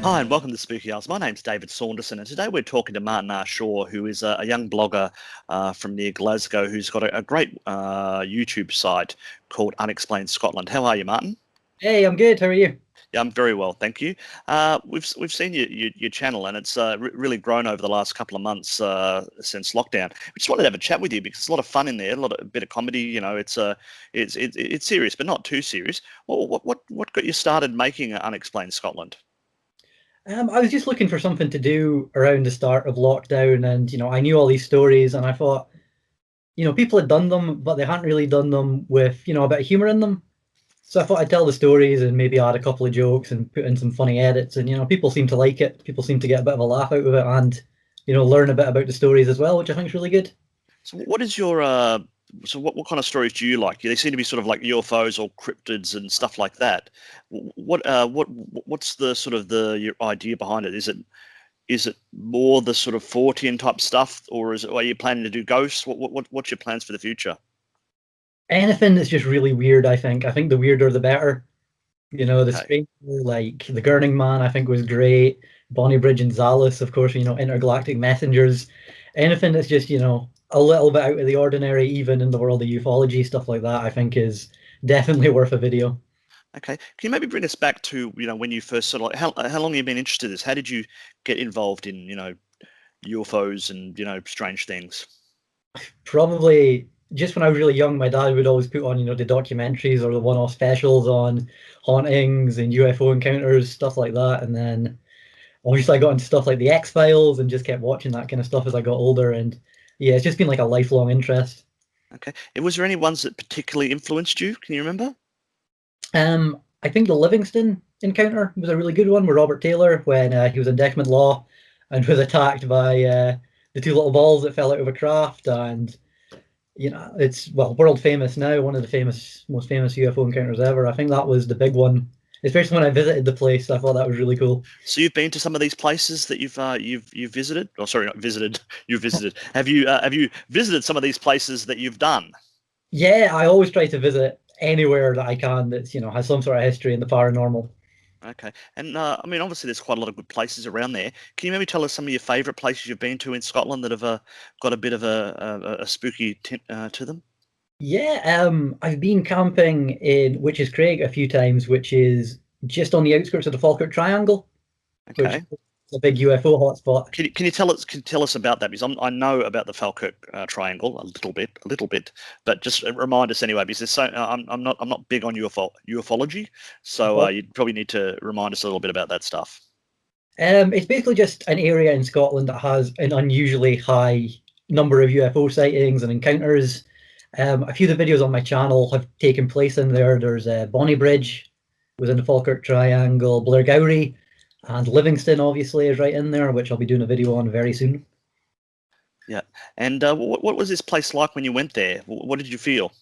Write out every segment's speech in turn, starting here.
Hi, and welcome to Spooky Hours. My name's David Saunderson, and today we're talking to Martin R. Shaw, who is a young blogger from near Glasgow who's got a great YouTube site called Unexplained Scotland. How are you, Martin? Hey, I'm good. How are you? Yeah, I'm very well, thank you. We've seen your channel, and it's really grown over the last couple of months since lockdown. We just wanted to have a chat with you because there's a lot of fun in there, a bit of comedy. You know, it's serious, but not too serious. What got you started making Unexplained Scotland? I was just looking for something to do around the start of lockdown, and I knew all these stories, and I thought, people had done them, but they hadn't really done them with, a bit of humor in them. So I thought I'd tell the stories and maybe add a couple of jokes and put in some funny edits, and people seem to like it. People seem to get a bit of a laugh out of it, and learn a bit about the stories as well, which I think is really good. So what is your what kind of stories do you like? They seem to be sort of like UFOs or cryptids and stuff like that. What's the sort of your idea behind it? Is it more the sort of Fortean type stuff, or are you planning to do ghosts? What's your plans for the future? Anything that's just really weird, I think. I think the weirder the better. The Okay. Stranger, like the Gurning Man, I think was great. Bonnie Bridge and Zalus, of course, intergalactic messengers. Anything that's just, a little bit out of the ordinary, even in the world of ufology, stuff like that, I think is definitely worth a video. Okay. Can you maybe bring us back to, when you first sort of like how long have you been interested in this? How did you get involved in, UFOs and, strange things? Probably just when I was really young, my dad would always put on, the documentaries or the one-off specials on hauntings and UFO encounters, stuff like that. And then obviously I got into stuff like the X-Files and just kept watching that kind of stuff as I got older. And yeah, it's just been like a lifelong interest. Okay. And was there any ones that particularly influenced you? Can you remember? I think the Livingston encounter was a really good one with Robert Taylor when he was in Deckham Law and was attacked by the two little balls that fell out of a craft. And it's well world famous now, one of the most famous UFO encounters ever. I think that was the big one, especially when I visited the place. I thought that was really cool. So you've been to some of these places that you've visited? Oh, sorry, not visited. You've visited. Have you visited some of these places that you've done? Yeah, I always try to visit anywhere that I can that's has some sort of history in the paranormal. Okay. And I mean, obviously, there's quite a lot of good places around there. Can you maybe tell us some of your favourite places you've been to in Scotland that have got a bit of a spooky tint to them? Yeah, I've been camping in Witches Craig a few times, which is just on the outskirts of the Falkirk Triangle, which Okay. is a big UFO hotspot. Can you tell us about that? Because I know about the Falkirk Triangle a little bit, but just remind us anyway. Because I'm not big on ufology, so But, you probably need to remind us a little bit about that stuff. it's basically just an area in Scotland that has an unusually high number of UFO sightings and encounters. A few of the videos on my channel have taken place in there. There's Bonnie Bridge was in the Falkirk Triangle, Blairgowrie, and Livingston obviously is right in there, which I'll be doing a video on very soon. Yeah. And what was this place like when you went there? What did you feel?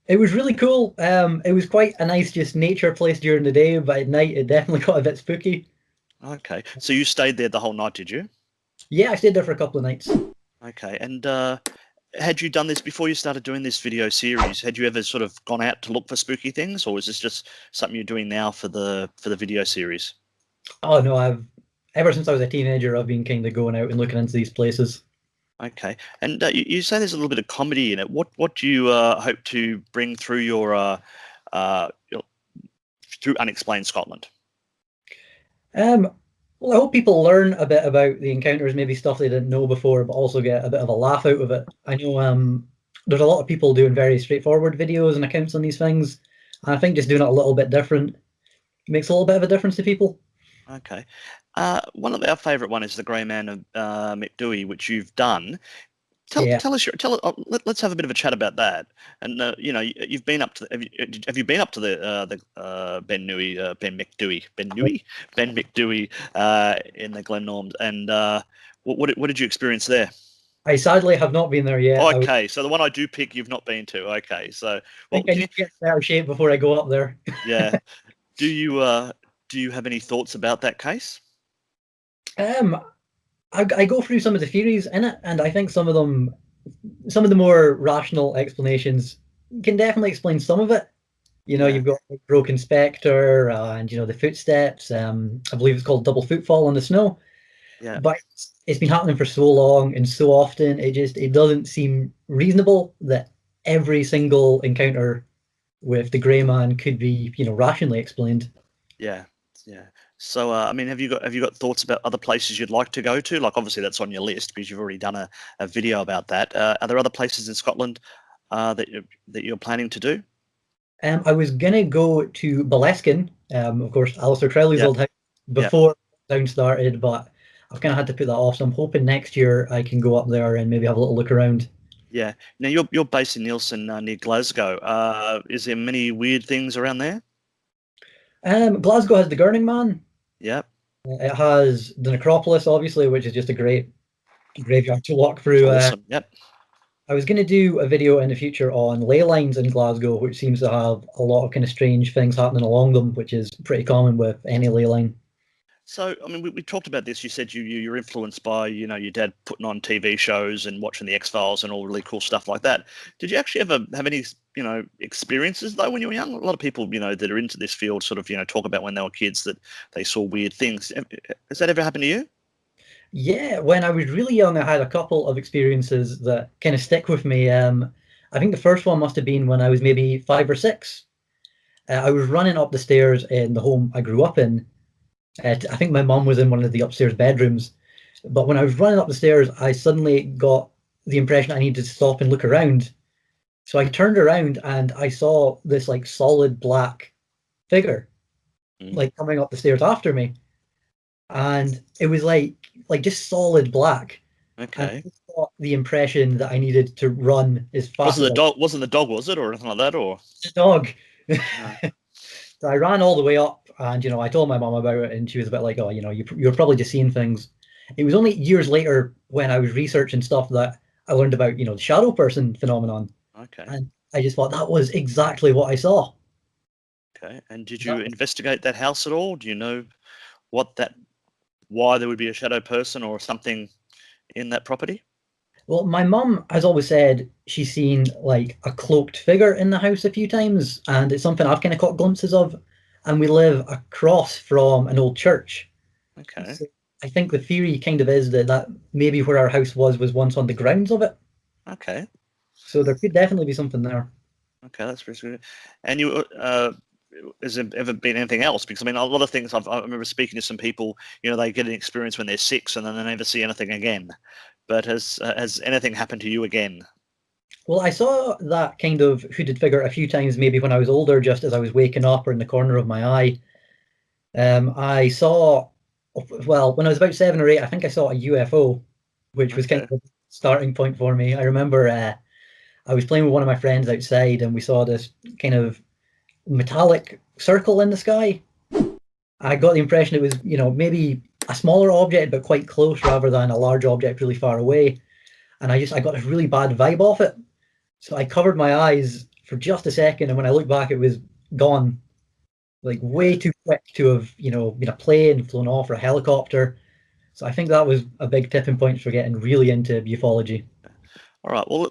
It was really cool. It was quite a nice, just nature place during the day, but at night it definitely got a bit spooky. Okay. So you stayed there the whole night, did you? Yeah, I stayed there for a couple of nights. Okay. And had you done this before you started doing this video series? Had you ever sort of gone out to look for spooky things, or is this just something you're doing now for the video series? Oh no, I've ever since I was a teenager, I've been kind of going out and looking into these places. Okay. And you say there's a little bit of comedy in it. What do you hope to bring through your through Unexplained Scotland? Um, well, I hope people learn a bit about the encounters, maybe stuff they didn't know before, but also get a bit of a laugh out of it. I know there's a lot of people doing very straightforward videos and accounts on these things, and I think just doing it a little bit different makes a little bit of a difference to people. Okay. One of our favourite one is the Grey Man of McDooey, which you've done. Tell Yeah. tell us your tell. Let's have a bit of a chat about that. And you've been up to have you been up to the Ben Nui Ben McDooey Ben Nui Ben McDooey in the Glen Norms, and what did you experience there? I sadly have not been there yet. I Okay, so the one I do pick, you've not been to. Okay, so well, think I can need you, to get better shape before I go up there. yeah, do you have any thoughts about that case? Um, I go through some of the theories in it, and I think some of the more rational explanations can definitely explain some of it. You've Yeah. got like, Broken Spectre and the footsteps. I believe it's called Double Footfall on the Snow. Yeah. But it's been happening for so long and so often. It doesn't seem reasonable that every single encounter with the Grey Man could be rationally explained. Yeah. Yeah. So, I mean, have you got thoughts about other places you'd like to go to? Like, obviously, that's on your list because you've already done a video about that. Are there other places in Scotland that you're planning to do? I was gonna go to Boleskine, of course, Alistair Crowley's Yep. old house Yep. before lockdown started, but I've kind of had to put that off. So I'm hoping next year I can go up there and maybe have a little look around. Yeah. Now you're based in Nielsen, near Glasgow. Is there many weird things around there? Glasgow has the Gurning Man. Yep. It has the necropolis, obviously, which is just a great graveyard to walk It's through. awesome. Yep. I was going to do a video in the future on ley lines in Glasgow, which seems to have a lot of kind of strange things happening along them, which is pretty common with any ley line. So, I mean, we talked about this. You said you're influenced by, your dad putting on TV shows and watching the X Files and all really cool stuff like that. Did you actually ever have any, experiences though when you were young? A lot of people, that are into this field sort of, talk about when they were kids that they saw weird things. Has that ever happened to you? Yeah, when I was really young, I had a couple of experiences that kind of stick with me. I think the first one must have been when I was maybe 5 or 6. I was running up the stairs in the home I grew up in. I think my mum was in one of the upstairs bedrooms. But when I was running up the stairs, I suddenly got the impression I needed to stop and look around. So I turned around and I saw this like solid black figure Mm, like coming up the stairs after me. And it was like just solid black. And I okay. just got the impression that I needed to run as fast Wasn't as the I dog? Wasn't the dog? Was it or anything like that? Or could. Dog. no? So I ran all the way up, and I told my mom about it, and she was a bit like, "Oh, you're probably just seeing things." It was only years later when I was researching stuff that I learned about, the shadow person phenomenon, Okay. and I just thought that was exactly what I saw. Okay. And did you That investigate that house at all? Do you know what that why there would be a shadow person or something in that property? Well, my mum has always said she's seen like a cloaked figure in the house a few times, and it's something I've kind of caught glimpses of. And we live across from an old church. Okay. So I think the theory kind of is that maybe where our house was once on the grounds of it. Okay. So there could definitely be something there. Okay, that's pretty good. And has there ever been anything else? Because I mean, a lot of things I remember speaking to some people. They get an experience when they're 6, and then they never see anything again. But has anything happened to you again? Well, I saw that kind of hooded figure a few times, maybe when I was older, just as I was waking up or in the corner of my eye. I saw, well, when I was about 7 or 8, I think I saw a UFO, which was kind Okay. of a starting point for me. I remember I was playing with one of my friends outside, and we saw this kind of metallic circle in the sky. I got the impression it was, maybe a smaller object, but quite close rather than a large object really far away. And I got a really bad vibe off it. So I covered my eyes for just a second, and when I looked back, it was gone. Like way Okay. too quick to have, been a plane, flown off, or a helicopter. So I think that was a big tipping point for getting really into ufology. All right. Well,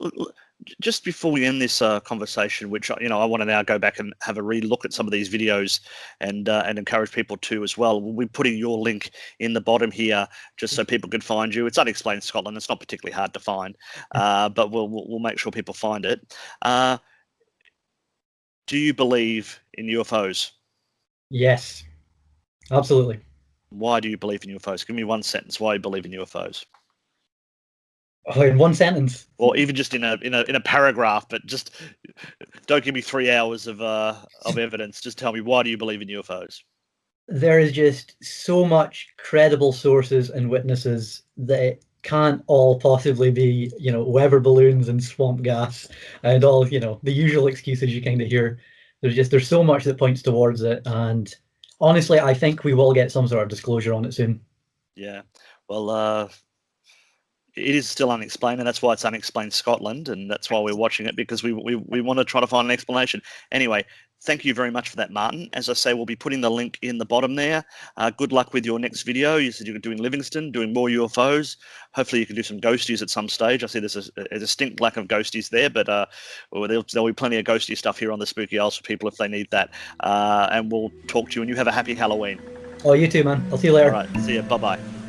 just before we end this conversation, which I want to now go back and have a re-look at some of these videos, and encourage people to as well. We'll be putting your link in the bottom here, just so people can find you. It's Unexplained Scotland. It's not particularly hard to find, but we'll make sure people find it. Uh, do you believe in UFOs? Yes, absolutely. Why do you believe in UFOs? Give me one sentence why you believe in UFOs, Oh, in one sentence, or even just in a paragraph. But just don't give me 3 hours of evidence. Just tell me why do you believe in UFOs? there is just so much credible sources and witnesses that it can't all possibly be, weather balloons and swamp gas and all, the usual excuses you kind of hear. There's so much that points towards it, and honestly, I think we will get some sort of disclosure on it soon. Yeah. Well, it is still unexplained, and that's why it's Unexplained Scotland, and that's why we're watching it because we want to try to find an explanation. Anyway, thank you very much for that, Martin. As I say, we'll be putting the link in the bottom there. Good luck with your next video. You said you're doing Livingston, doing more UFOs. Hopefully you can do some ghosties at some stage. I see there's a distinct lack of ghosties there, but there'll be plenty of ghosty stuff here on the Spooky Isles for people if they need that. And we'll talk to you, and you have a happy Halloween. Oh, you too, man. I'll see you All later. right, see you. Bye-bye.